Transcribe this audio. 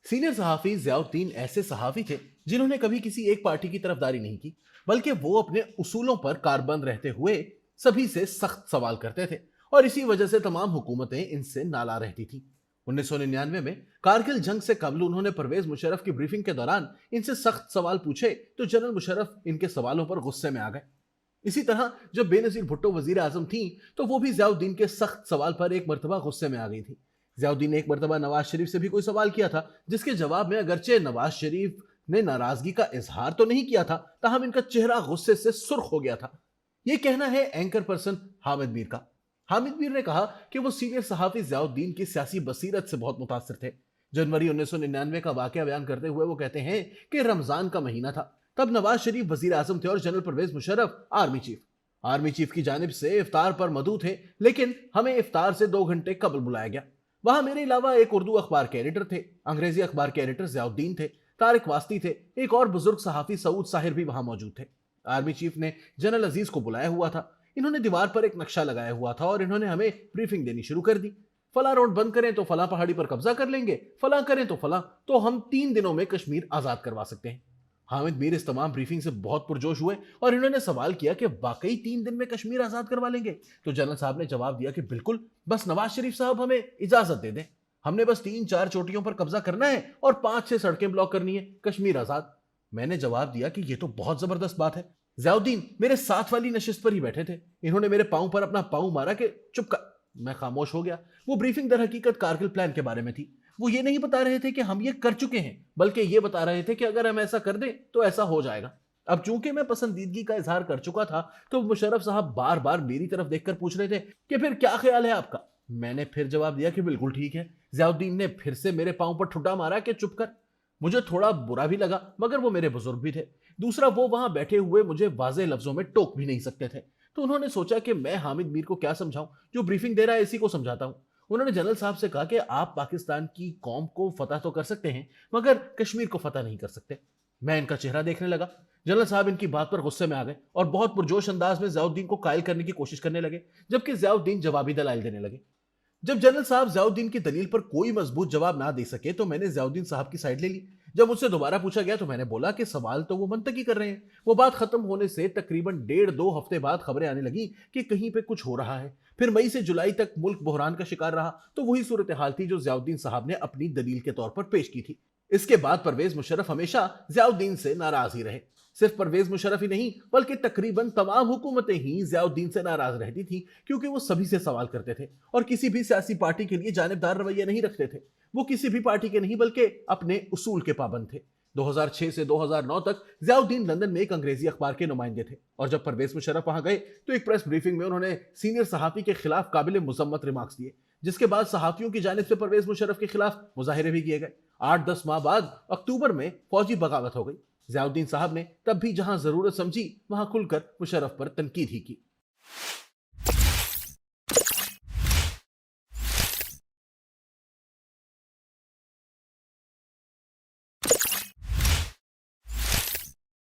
Senior सहाफी Ziauddin ऐसे सहाफी थे जिन्होंने कभी किसी एक पार्टी की तरफदारी नहीं की, बल्कि वो अपने उसूलों पर कारबंद रहते हुए सभी से सख्त सवाल करते थे। और इसी वजह से तमाम हुकूमतें इनसे नाला रहती थी। 1999 में कारगिल जंग से कबल उन्होंने परवेज मुशर्रफ की ब्रीफिंग के दौरान इनसे सख्त सवाल पूछे तो जनरल मुशर्रफ इनके सवालों पर गुस्से में आ गए। इसी तरह जब बेनजीर भुट्टो वजीर आजम थी तो वो भी ज़ियाउद्दीन के सख्त सवाल पर एक मरतबा गुस्से में आ गई थी। ज़ियाउद्दीन ने एक मरतबा नवाज शरीफ से भी कोई सवाल किया था, जिसके जवाब में अगरचे नवाज शरीफ ने नाराजगी का इजहार तो नहीं किया था, ताहम इनका चेहरा गुस्से से सुर्ख हो गया था। यह कहना है एंकर पर्सन हामिद मीर का। हामिद मीर ने कहा कि वो सीनियर सहाफी ज़ियाउद्दीन की सियासी बसीरत से बहुत मुतासिर थे। जनवरी 1999 का वाकया बयान करते हुए वो कहते हैं कि रमजान का महीना था, तब नवाज शरीफ वजीर आजम थे और general Pervez Musharraf army chief की जानिब से इफ्तार पर मदऊ थे, लेकिन हमें इफ्तार से 2 घंटे कबल बुलाया गया। वहां मेरे अलावा एक उर्दू अखबार के एडिटर थे, अंग्रेजी अखबार के एडिटर ज़ियाउद्दीन थे, तारिक वास्ती थे, एक और बुजुर्ग सहाफी सऊद साहिर भी वहां मौजूद थे। आर्मी चीफ ने जनरल अजीज को बुलाया हुआ था। इन्होंने दीवार पर एक नक्शा लगाया हुआ था और इन्होंने हमें ब्रीफिंग देनी शुरू कर दी। फला रोड बंद करें तो फला पहाड़ी पर कब्जा कर लेंगे, फला करें तो फला, तो हम 3 दिनों में कश्मीर आजाद करवा सकते हैं। हामिद मीर इस तमाम ब्रीफिंग से बहुत पुरजोश हुए और इन्होंने सवाल किया कि वाकई 3 दिन में कश्मीर आजाद करवा लेंगे। तो जनरल साहब ने जवाब दिया कि बिल्कुल, बस नवाज शरीफ साहब हमें इजाजत दे दें, हमने बस 3-4 चोटियों पर कब्जा करना है और 5-6 सड़कें ब्लॉक करनी है, कश्मीर आजाद। मैंने जवाब दिया कि यह तो बहुत जबरदस्त बात है। ज़ियाउद्दीन मेरे साथ वाली नशिस्त पर ही बैठे थे, इन्होंने मेरे पांव पर अपना पांव मारा कि चुप कर। मैं खामोश हो गया। वो ब्रीफिंग दर हकीकत कारगिल प्लान के बारे में थी। वो ये नहीं बता रहे थे कि हम ये कर चुके हैं, बल्कि ये बता रहे थे कि अगर हम ऐसा कर दें तो ऐसा हो जाएगा। अब चूंकि मैं पसंदीदगी का इजहार कर चुका था, तो मुशर्रफ साहब बार बार मेरी तरफ देखकर पूछ रहे थे कि फिर क्या ख्याल है आपका। मैंने फिर जवाब दिया कि बिल्कुल ठीक है। ज़ियाउद्दीन ने फिर से मेरे पांव पर ठुड्डा मारा कि चुप कर। मुझे थोड़ा बुरा भी लगा, मगर वो मेरे बुजुर्ग भी थे। दूसरा, वो वहां बैठे हुए मुझे वाज़े लफ्जों में टोक भी नहीं सकते थे। तो उन्होंने सोचा कि मैं हामिद मीर को क्या समझाऊं, जो ब्रीफिंग दे रहा है इसी को समझाता हूं। उन्होंने जनरल साहब से कहा कि आप पाकिस्तान की कौम को फतह तो कर सकते हैं, मगर कश्मीर को फतह नहीं कर सकते। मैं इनका चेहरा देखने लगा। जनरल साहब इनकी बात पर गुस्से में आ गए और बहुत पुरजोश अंदाज में ज़ियाउद्दीन को कायल करने की कोशिश करने लगे, जबकि ज़ियाउद्दीन जवाबी दलाइल देने लगे। जब जनरल साहब ज़ियाउद्दीन की दलील पर कोई मजबूत जवाब ना दे सके तो मैंने ज़ियाउद्दीन साहब की साइड ले ली। जब मुझसे दोबारा पूछा गया तो मैंने बोला कि सवाल तो वो मंतकी कर रहे हैं। वो बात खत्म होने से तकरीबन 1.5-2 हफ्ते बाद खबरें आने लगी कि कहीं पे कुछ हो रहा है। फिर मई से जुलाई तक मुल्क बहरान का शिकार रहा, तो वही सूरत हाल थी जो ज़ियाउद्दीन साहब ने अपनी दलील के तौर पर पेश की थी। इसके बाद परवेज मुशर्रफ हमेशा ज़ियाउद्दीन से नाराज ही रहे। सिर्फ परवेज मुशर्रफ ही नहीं, बल्कि तकरीबन तमाम हुकूमतें ही ज़ियाउद्दीन से नाराज रहती थी, क्योंकि वो सभी से सवाल करते थे और किसी भी सियासी पार्टी के लिए जानिबदार रवैया नहीं रखते थे। वो किसी भी पार्टी के नहीं, बल्कि अपने उसूल के पाबंद थे। 2006 से 2009 तक ज़ियाउद्दीन लंदन में एक अंग्रेजी अखबार के नुमाइंदे थे, और जब परवेज मुशर्रफ वहां गए तो एक प्रेस ब्रीफिंग में उन्होंने सीनियर सहाफी के खिलाफ काबिल मुजम्मत रिमार्क्स दिए, जिसके बाद सहाफियों की जानिब से परवेज मुशर्रफ के खिलाफ मुजाहिरे भी किए गए। 8-10 माह बाद अक्टूबर में फौजी बगावत हो गई। ज़ियाउद्दीन साहब ने तब भी जहां जरूरत समझी वहां खुलकर मुशर्रफ पर तनकीद ही की।